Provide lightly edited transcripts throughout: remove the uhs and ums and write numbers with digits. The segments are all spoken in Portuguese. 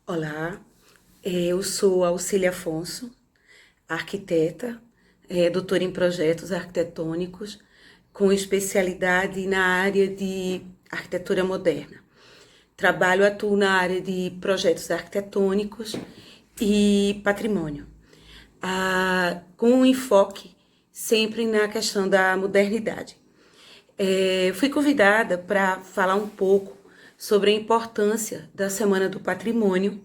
Olá, eu sou Auxília Afonso, arquiteta, doutora em projetos arquitetônicos, com especialidade na área de arquitetura moderna. Atuo na área de projetos arquitetônicos e patrimônio, com um enfoque sempre na questão da modernidade. Fui convidada para falar um pouco sobre a importância da Semana do Patrimônio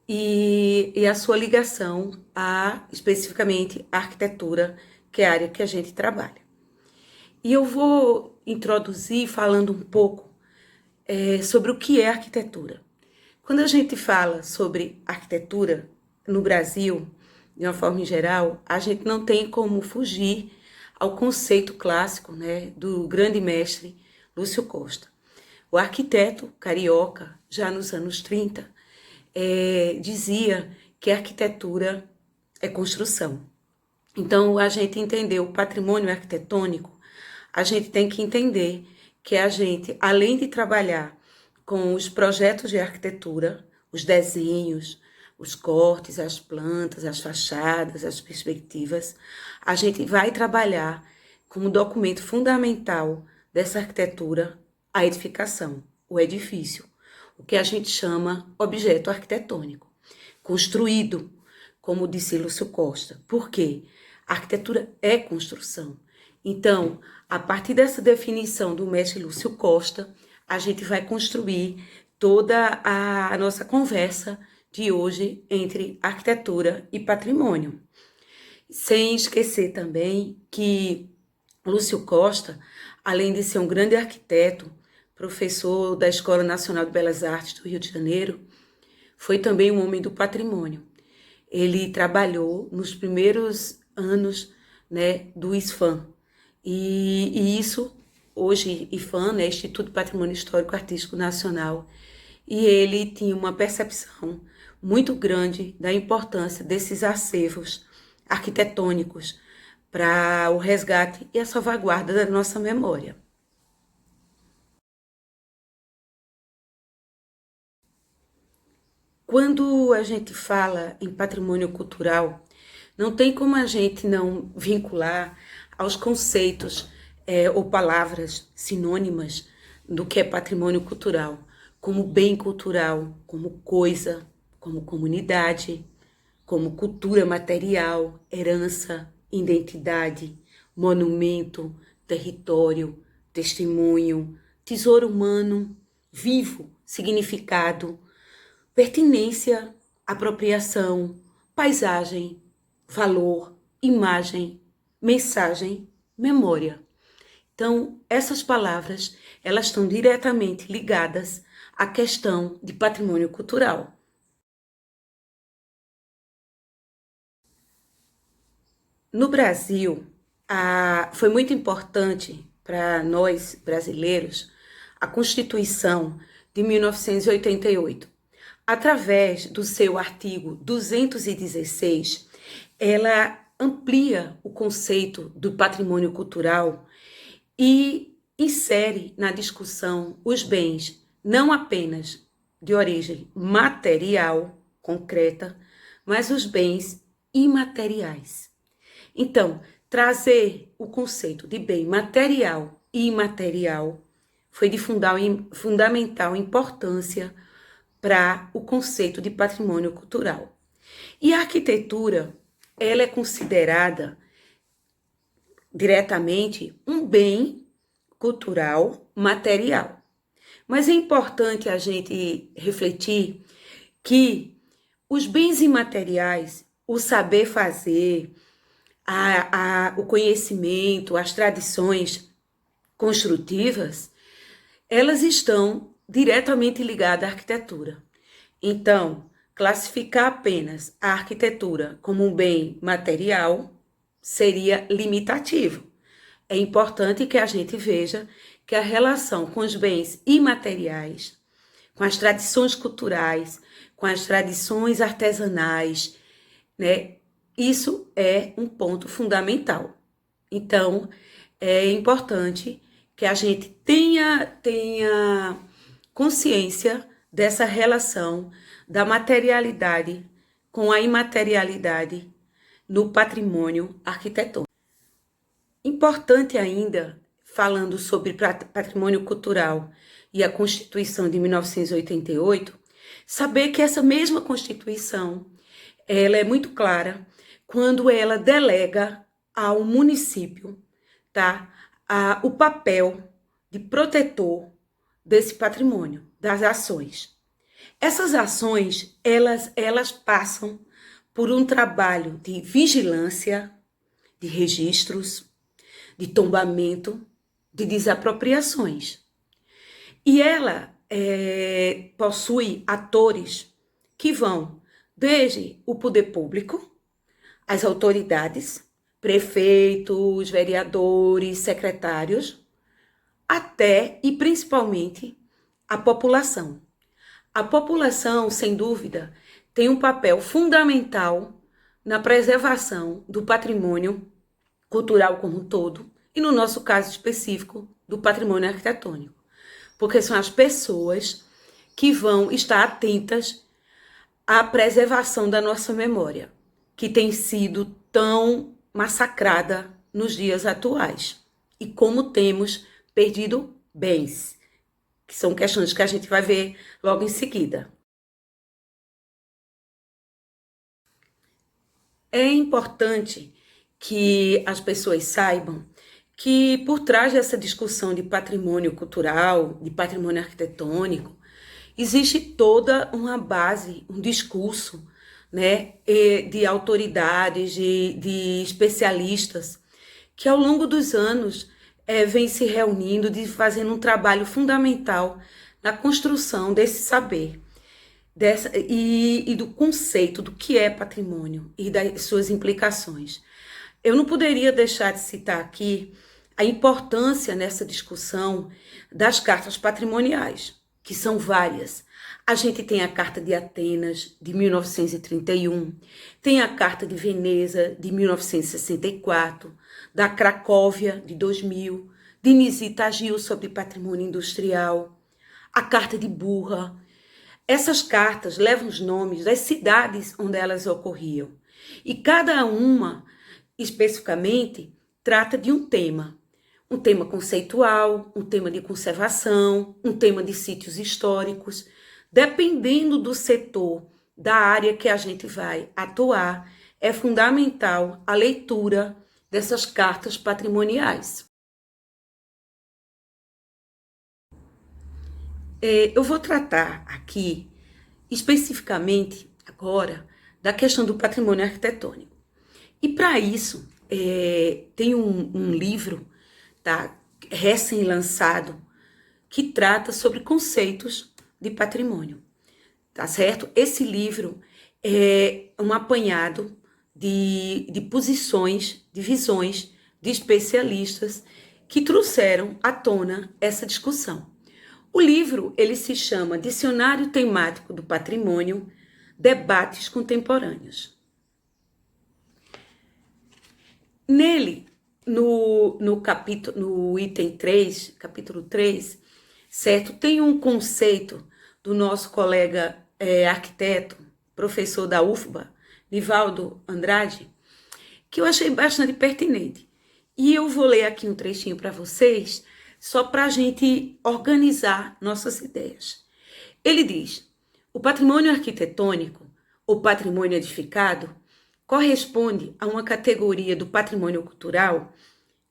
e a sua ligação especificamente, à arquitetura, que é a área que a gente trabalha. E eu vou introduzir falando um pouco sobre o que é arquitetura. Quando a gente fala sobre arquitetura no Brasil, de uma forma geral, a gente não tem como fugir ao conceito clássico, né, do grande mestre Lúcio Costa. O arquiteto carioca, já nos anos 30, dizia que a arquitetura é construção. Então, a gente entender o patrimônio arquitetônico, a gente tem que entender que a gente, além de trabalhar com os projetos de arquitetura, os desenhos, os cortes, as plantas, as fachadas, as perspectivas, a gente vai trabalhar como documento fundamental dessa arquitetura a edificação, o edifício, o que a gente chama objeto arquitetônico, construído, como disse Lúcio Costa. Por quê? A arquitetura é construção. Então, a partir dessa definição do mestre Lúcio Costa, a gente vai construir toda a nossa conversa de hoje entre arquitetura e patrimônio. Sem esquecer também que Lúcio Costa, além de ser um grande arquiteto, professor da Escola Nacional de Belas Artes do Rio de Janeiro, foi também um homem do patrimônio. Ele trabalhou nos primeiros anos, né, do ISFAM. E isso, hoje, IFAM, né, Instituto de Patrimônio Histórico Artístico Nacional, e ele tinha uma percepção muito grande da importância desses acervos arquitetônicos para o resgate e a salvaguarda da nossa memória. Quando a gente fala em patrimônio cultural, não tem como a gente não vincular aos conceitos ou palavras sinônimas do que é patrimônio cultural, como bem cultural, como coisa, como comunidade, como cultura material, herança, identidade, monumento, território, testemunho, tesouro humano, vivo, significado, pertinência, apropriação, paisagem, valor, imagem, mensagem, memória. Então, essas palavras, elas estão diretamente ligadas à questão de patrimônio cultural. No Brasil, foi muito importante para nós brasileiros a Constituição de 1988. Através do seu artigo 216, ela amplia o conceito do patrimônio cultural e insere na discussão os bens não apenas de origem material, concreta, mas os bens imateriais. Então, trazer o conceito de bem material e imaterial foi de fundamental importância para o conceito de patrimônio cultural. E a arquitetura, ela é considerada diretamente um bem cultural material. Mas é importante a gente refletir que os bens imateriais, o saber fazer, o conhecimento, as tradições construtivas, elas estão diretamente ligadas à arquitetura. Então, classificar apenas a arquitetura como um bem material seria limitativo. É importante que a gente veja que a relação com os bens imateriais, com as tradições culturais, com as tradições artesanais, né, isso é um ponto fundamental. Então, é importante que a gente tenha consciência dessa relação da materialidade com a imaterialidade no patrimônio arquitetônico. Importante ainda, falando sobre patrimônio cultural e a Constituição de 1988, saber que essa mesma Constituição, ela é muito clara quando ela delega ao município, tá, o papel de protetor desse patrimônio, das ações. Essas ações, elas passam por um trabalho de vigilância, de registros, de tombamento, de desapropriações. E ela possui atores que vão desde o poder público, as autoridades, prefeitos, vereadores, secretários, até e principalmente a população. A população, sem dúvida, tem um papel fundamental na preservação do patrimônio cultural como um todo, e no nosso caso específico, do patrimônio arquitetônico. Porque são as pessoas que vão estar atentas à preservação da nossa memória, que tem sido tão massacrada nos dias atuais. E como temos perdido bens, que são questões que a gente vai ver logo em seguida. É importante que as pessoas saibam que por trás dessa discussão de patrimônio cultural, de patrimônio arquitetônico, existe toda uma base, um discurso, né, de autoridades, de especialistas, que ao longo dos anos vem se reunindo, fazendo um trabalho fundamental na construção desse saber e do conceito do que é patrimônio e das suas implicações. Eu não poderia deixar de citar aqui a importância nessa discussão das cartas patrimoniais, que são várias. A gente tem a Carta de Atenas, de 1931, tem a Carta de Veneza, de 1964, da Cracóvia, de 2000, de Nizita Agil sobre patrimônio industrial, a Carta de Burra. Essas cartas levam os nomes das cidades onde elas ocorriam. E cada uma, especificamente, trata de um tema conceitual, um tema de conservação, um tema de sítios históricos. Dependendo do setor, da área que a gente vai atuar, é fundamental a leitura dessas cartas patrimoniais. Eu vou tratar aqui, especificamente, agora, da questão do patrimônio arquitetônico. E para isso, tem um livro, tá, recém-lançado, que trata sobre conceitos de patrimônio, tá certo? Esse livro é um apanhado de posições, de visões de especialistas que trouxeram à tona essa discussão. O livro, ele se chama Dicionário Temático do Patrimônio, Debates Contemporâneos. Nele, no item 3, capítulo 3, certo, tem um conceito do nosso colega arquiteto, professor da UFBA, Nivaldo Andrade, que eu achei bastante pertinente. E eu vou ler aqui um trechinho para vocês, só para a gente organizar nossas ideias. Ele diz: o patrimônio arquitetônico, ou patrimônio edificado, corresponde a uma categoria do patrimônio cultural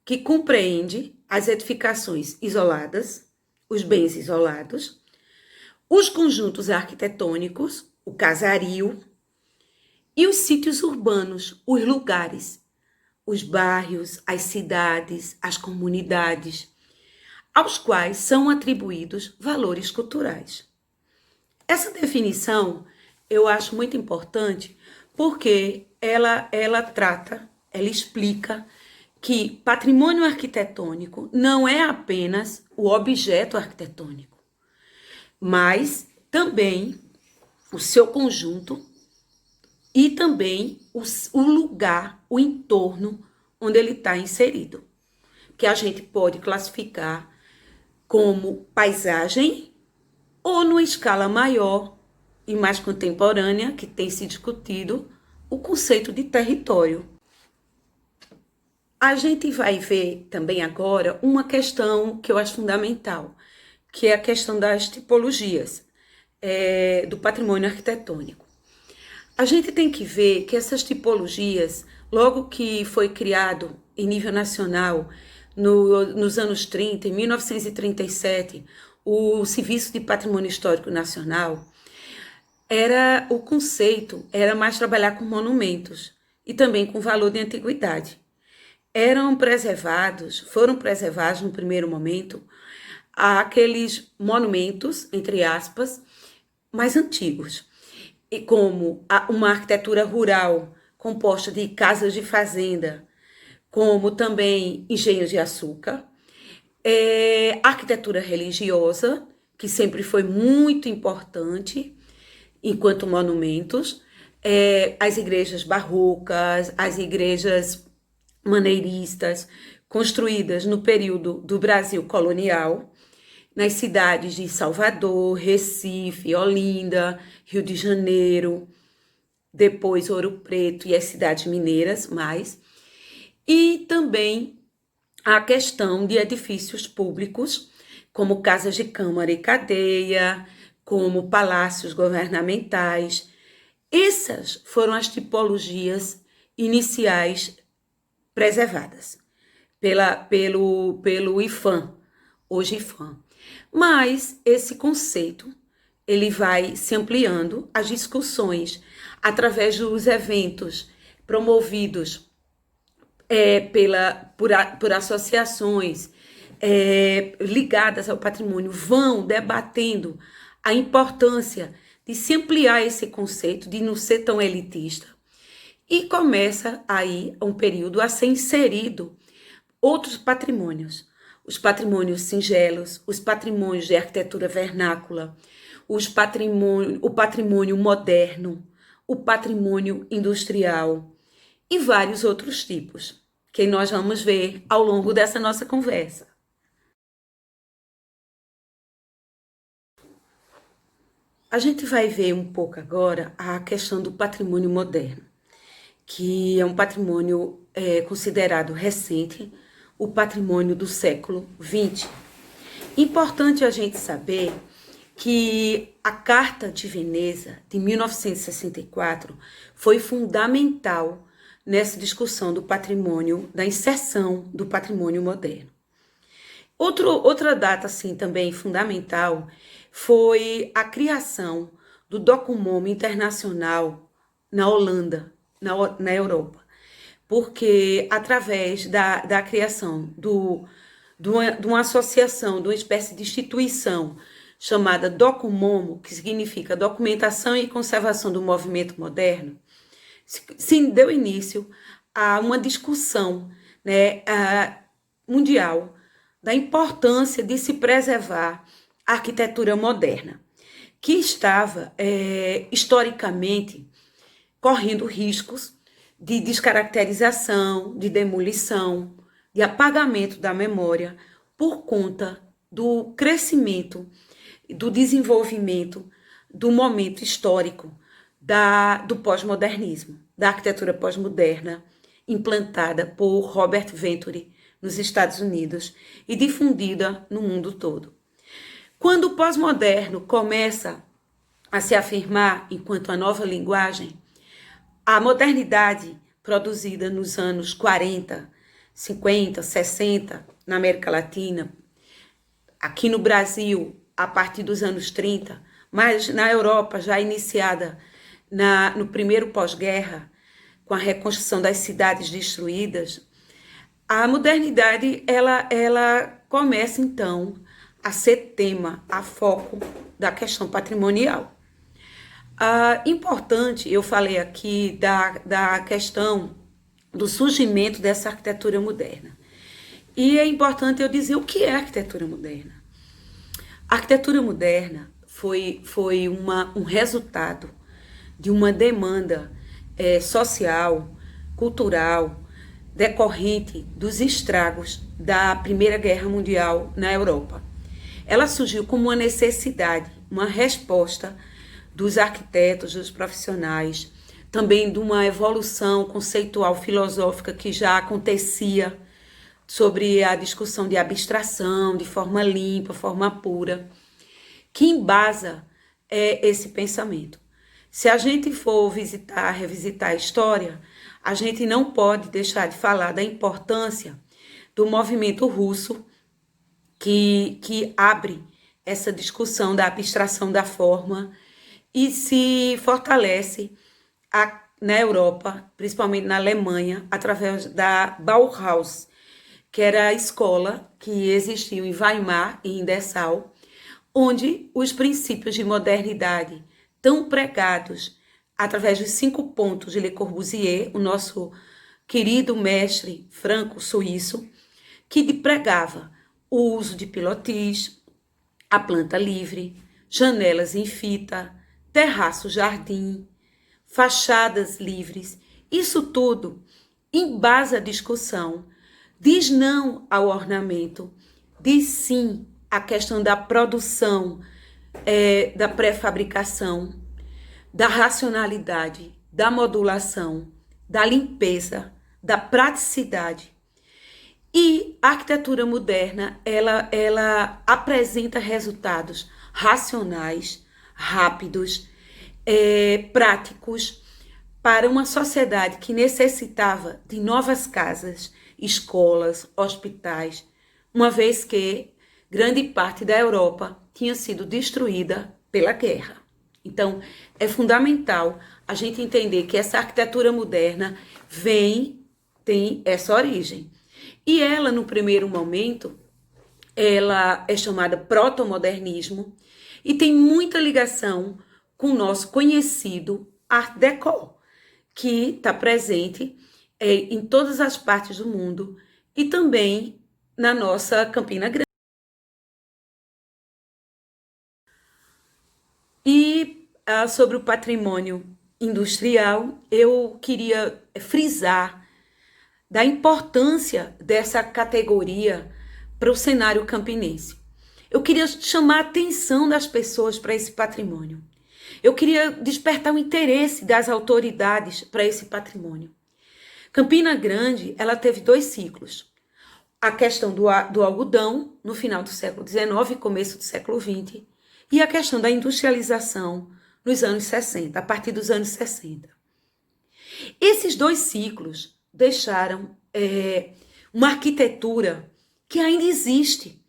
que compreende as edificações isoladas, os bens isolados, os conjuntos arquitetônicos, o casario, e os sítios urbanos, os lugares, os bairros, as cidades, as comunidades, aos quais são atribuídos valores culturais. Essa definição eu acho muito importante porque ela explica que patrimônio arquitetônico não é apenas o objeto arquitetônico, mas também o seu conjunto e também o lugar, o entorno onde ele está inserido, que a gente pode classificar como paisagem, ou numa escala maior e mais contemporânea, que tem se discutido, o conceito de território. A gente vai ver também agora uma questão que eu acho fundamental, que é a questão das tipologias do patrimônio arquitetônico. A gente tem que ver que essas tipologias, logo que foi criado em nível nacional, nos anos 30, em 1937, o Serviço de Patrimônio Histórico Nacional, o conceito era mais trabalhar com monumentos e também com valor de antiguidade. Foram preservados no primeiro momento, aqueles monumentos, entre aspas, mais antigos, e como uma arquitetura rural composta de casas de fazenda, como também engenhos de açúcar, arquitetura religiosa, que sempre foi muito importante enquanto monumentos, as igrejas barrocas, as igrejas maneiristas, construídas no período do Brasil colonial, nas cidades de Salvador, Recife, Olinda, Rio de Janeiro, depois Ouro Preto e as cidades mineiras, e também a questão de edifícios públicos, como casas de câmara e cadeia, como palácios governamentais. Essas foram as tipologias iniciais preservadas pelo IPHAN, hoje IPHAN. Mas esse conceito ele vai se ampliando, as discussões através dos eventos promovidos por associações ligadas ao patrimônio vão debatendo a importância de se ampliar esse conceito, de não ser tão elitista. E começa aí um período a ser inserido outros patrimônios. Os patrimônios singelos, os patrimônios de arquitetura vernácula, o patrimônio moderno, o patrimônio industrial e vários outros tipos, que nós vamos ver ao longo dessa nossa conversa. A gente vai ver um pouco agora a questão do patrimônio moderno, que é um patrimônio considerado recente, o patrimônio do século XX. Importante a gente saber que a Carta de Veneza, de 1964, foi fundamental nessa discussão do patrimônio, da inserção do patrimônio moderno. Outra data, assim, também fundamental, foi a criação do Documomo Internacional na Holanda, na Europa, porque através da criação de uma associação, de uma espécie de instituição chamada Documomo, que significa Documentação e Conservação do Movimento Moderno, se deu início a uma discussão, né, mundial da importância de se preservar a arquitetura moderna, que estava historicamente correndo riscos de descaracterização, de demolição, de apagamento da memória por conta do crescimento, do desenvolvimento do momento histórico do pós-modernismo, da arquitetura pós-moderna implantada por Robert Venturi nos Estados Unidos e difundida no mundo todo. Quando o pós-moderno começa a se afirmar enquanto a nova linguagem, a modernidade produzida nos anos 40, 50, 60 na América Latina, aqui no Brasil a partir dos anos 30, mas na Europa já iniciada no primeiro pós-guerra, com a reconstrução das cidades destruídas, a modernidade ela começa então a ser tema, a foco da questão patrimonial. Importante, eu falei aqui da questão do surgimento dessa arquitetura moderna. E é importante eu dizer o que é arquitetura moderna. A arquitetura moderna foi um resultado de uma demanda social, cultural, decorrente dos estragos da Primeira Guerra Mundial na Europa. ela surgiu como uma necessidade, uma resposta dos arquitetos, dos profissionais, também de uma evolução conceitual filosófica que já acontecia sobre a discussão de abstração, de forma limpa, forma pura, que embasa esse pensamento. Se a gente for revisitar a história, a gente não pode deixar de falar da importância do movimento russo que abre essa discussão da abstração da forma e se fortalece na Europa, principalmente na Alemanha, através da Bauhaus, que era a escola que existiu em Weimar e em Dessau, onde os princípios de modernidade tão pregados através dos 5 pontos de Le Corbusier, o nosso querido mestre franco-suíço, que pregava o uso de pilotis, a planta livre, janelas em fita, terraço-jardim, fachadas livres. Isso tudo embasa a discussão, diz não ao ornamento, diz sim à questão da produção, da pré-fabricação, da racionalidade, da modulação, da limpeza, da praticidade. E a arquitetura moderna, ela apresenta resultados racionais, rápidos, práticos, para uma sociedade que necessitava de novas casas, escolas, hospitais, uma vez que grande parte da Europa tinha sido destruída pela guerra. Então, é fundamental a gente entender que essa arquitetura moderna tem essa origem. E ela, no primeiro momento, ela é chamada protomodernismo e tem muita ligação com o nosso conhecido Art Deco, que está presente em todas as partes do mundo e também na nossa Campina Grande. E sobre o patrimônio industrial, eu queria frisar da importância dessa categoria para o cenário campinense. Eu queria chamar a atenção das pessoas para esse patrimônio. Eu queria despertar o interesse das autoridades para esse patrimônio. Campina Grande, ela teve 2 ciclos. A questão do algodão, no final do século XIX e começo do século XX, e a questão da industrialização nos anos 60, a partir dos anos 60. Esses 2 ciclos deixaram uma arquitetura que ainda existe,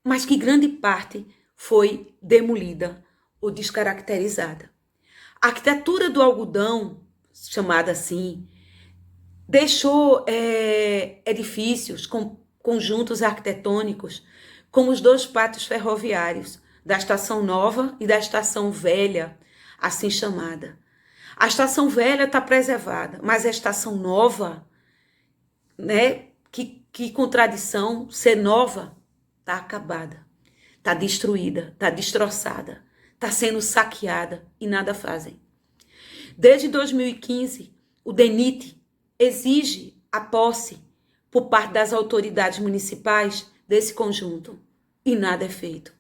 mas que grande parte foi demolida ou descaracterizada. A arquitetura do algodão, chamada assim, deixou edifícios com conjuntos arquitetônicos, como os 2 pátios ferroviários, da Estação Nova e da Estação Velha, assim chamada. A Estação Velha está preservada, mas a Estação Nova, né, que contradição, ser nova, está acabada, está destruída, está destroçada, está sendo saqueada e nada fazem. Desde 2015, o DENIT exige a posse por parte das autoridades municipais desse conjunto e nada é feito.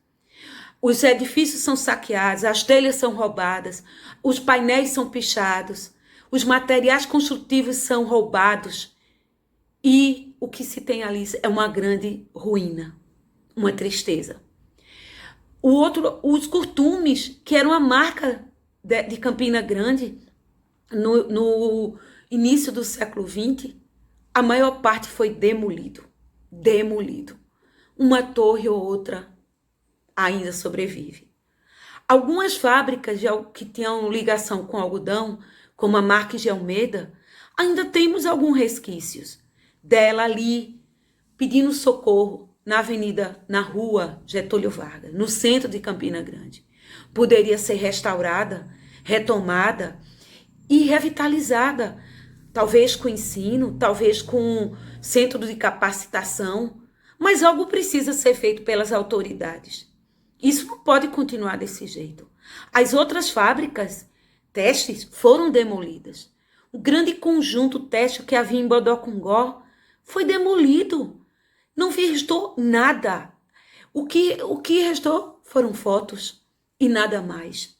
Os edifícios são saqueados, as telhas são roubadas, os painéis são pichados, os materiais construtivos são roubados e o que se tem ali é uma grande ruína, uma tristeza. Os curtumes, que eram a marca de Campina Grande no início do século XX, a maior parte foi demolido. Uma torre ou outra ainda sobrevive. Algumas fábricas que tinham ligação com algodão, como a Marques de Almeida, ainda temos alguns resquícios dela ali, pedindo socorro na rua Getúlio Vargas, no centro de Campina Grande. Poderia ser restaurada, retomada e revitalizada, talvez com ensino, talvez com centro de capacitação, mas algo precisa ser feito pelas autoridades. Isso não pode continuar desse jeito. As outras fábricas têxteis foram demolidas. O grande conjunto têxtil que havia em Bodocongó foi demolido. Não restou nada. O que restou foram fotos e nada mais.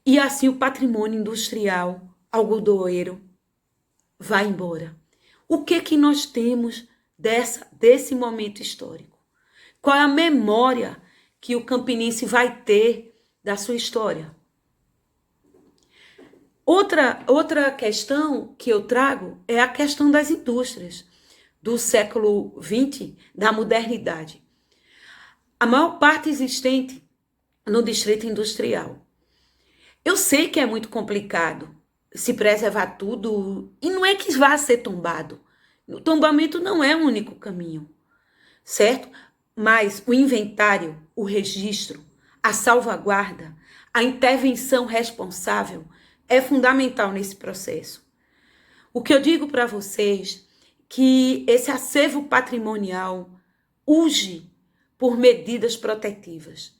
E assim o patrimônio industrial algodoeiro vai embora. O que nós temos desse momento histórico? Qual é a memória que o campinense vai ter da sua história? Outra questão que eu trago é a questão das indústrias do século XX, da modernidade. A maior parte existente no distrito industrial. Eu sei que é muito complicado se preservar tudo, e não é que vá ser tombado. O tombamento não é o único caminho, certo? Mas o inventário, o registro, a salvaguarda, a intervenção responsável é fundamental nesse processo. O que eu digo para vocês que esse acervo patrimonial urge por medidas protetivas,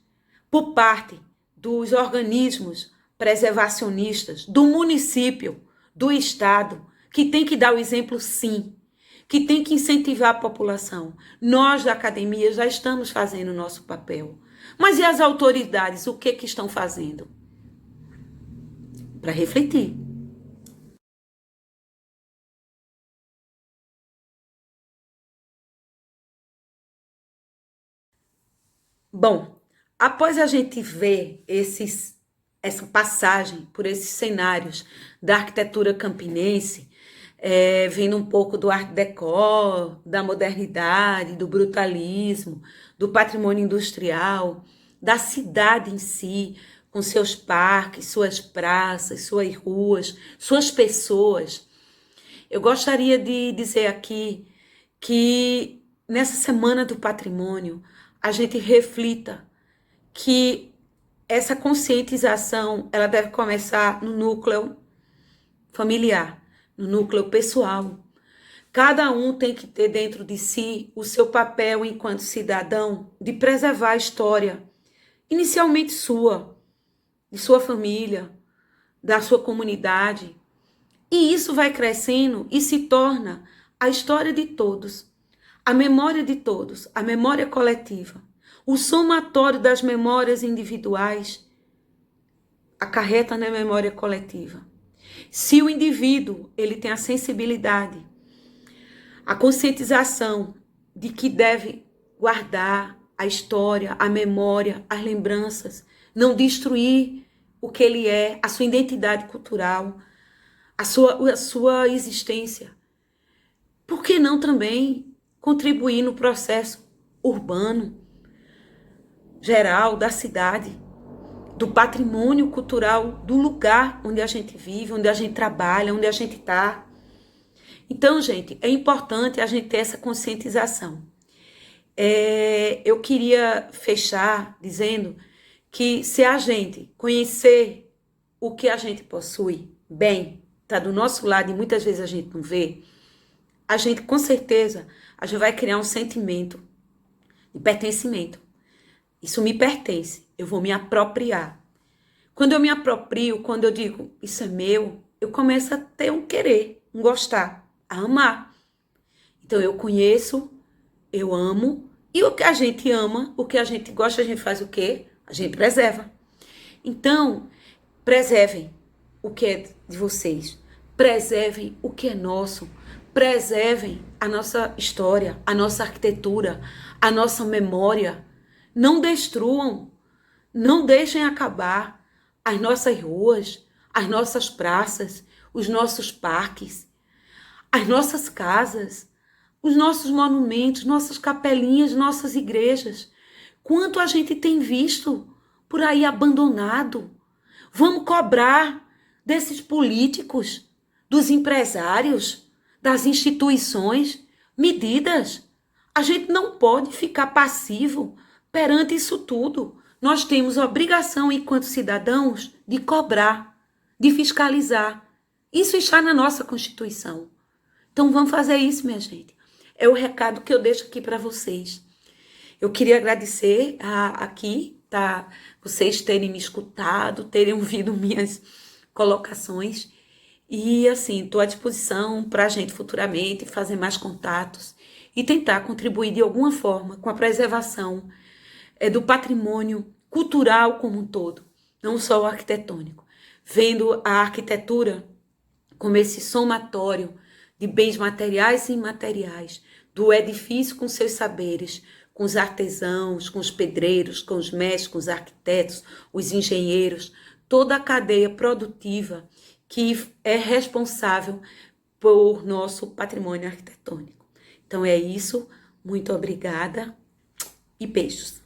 por parte dos organismos preservacionistas, do município, do Estado, que tem que dar o exemplo sim, que tem que incentivar a população. Nós da academia já estamos fazendo o nosso papel. Mas e as autoridades, o que estão fazendo? Para refletir. Bom, após a gente ver essa passagem por esses cenários da arquitetura campinense, vindo um pouco do Art Deco, da modernidade, do brutalismo, do patrimônio industrial, da cidade em si, com seus parques, suas praças, suas ruas, suas pessoas. Eu gostaria de dizer aqui que nessa Semana do Patrimônio a gente reflita que essa conscientização ela deve começar no núcleo familiar, no núcleo pessoal. Cada um tem que ter dentro de si o seu papel enquanto cidadão de preservar a história, inicialmente sua, de sua família, da sua comunidade. E isso vai crescendo e se torna a história de todos, a memória de todos, a memória coletiva. O somatório das memórias individuais acarreta na memória coletiva. Se o indivíduo ele tem a sensibilidade, a conscientização de que deve guardar a história, a memória, as lembranças, não destruir o que ele é, a sua identidade cultural, a sua existência. Por que não também contribuir no processo urbano, geral, da cidade, do patrimônio cultural, do lugar onde a gente vive, onde a gente trabalha, onde a gente está? Então, gente, é importante a gente ter essa conscientização. Eu queria fechar dizendo que se a gente conhecer o que a gente possui, bem, está do nosso lado e muitas vezes a gente não vê, a gente, com certeza, a gente vai criar um sentimento de pertencimento. Isso me pertence, eu vou me apropriar. Quando eu me aproprio, quando eu digo, isso é meu, eu começo a ter um querer, um gostar, a amar. Então, eu conheço, eu amo, e o que a gente ama, o que a gente gosta, a gente faz o quê? A gente preserva. Então, preservem o que é de vocês, preservem o que é nosso, preservem a nossa história, a nossa arquitetura, a nossa memória. Não destruam, não deixem acabar as nossas ruas, as nossas praças, os nossos parques, as nossas casas, os nossos monumentos, nossas capelinhas, nossas igrejas. Quanto a gente tem visto por aí abandonado. Vamos cobrar desses políticos, dos empresários, das instituições, medidas. A gente não pode ficar passivo perante isso tudo. Nós temos a obrigação, enquanto cidadãos, de cobrar, de fiscalizar. Isso está na nossa Constituição. Então vamos fazer isso, minha gente. É o recado que eu deixo aqui para vocês. Eu queria agradecer aqui, tá, vocês terem me escutado, terem ouvido minhas colocações. E assim, estou à disposição para a gente futuramente fazer mais contatos e tentar contribuir de alguma forma com a preservação do patrimônio cultural como um todo, não só o arquitetônico. Vendo a arquitetura como esse somatório de bens materiais e imateriais, do edifício com seus saberes, com os artesãos, com os pedreiros, com os mestres, com os arquitetos, os engenheiros, toda a cadeia produtiva que é responsável por nosso patrimônio arquitetônico. Então é isso, muito obrigada e beijos.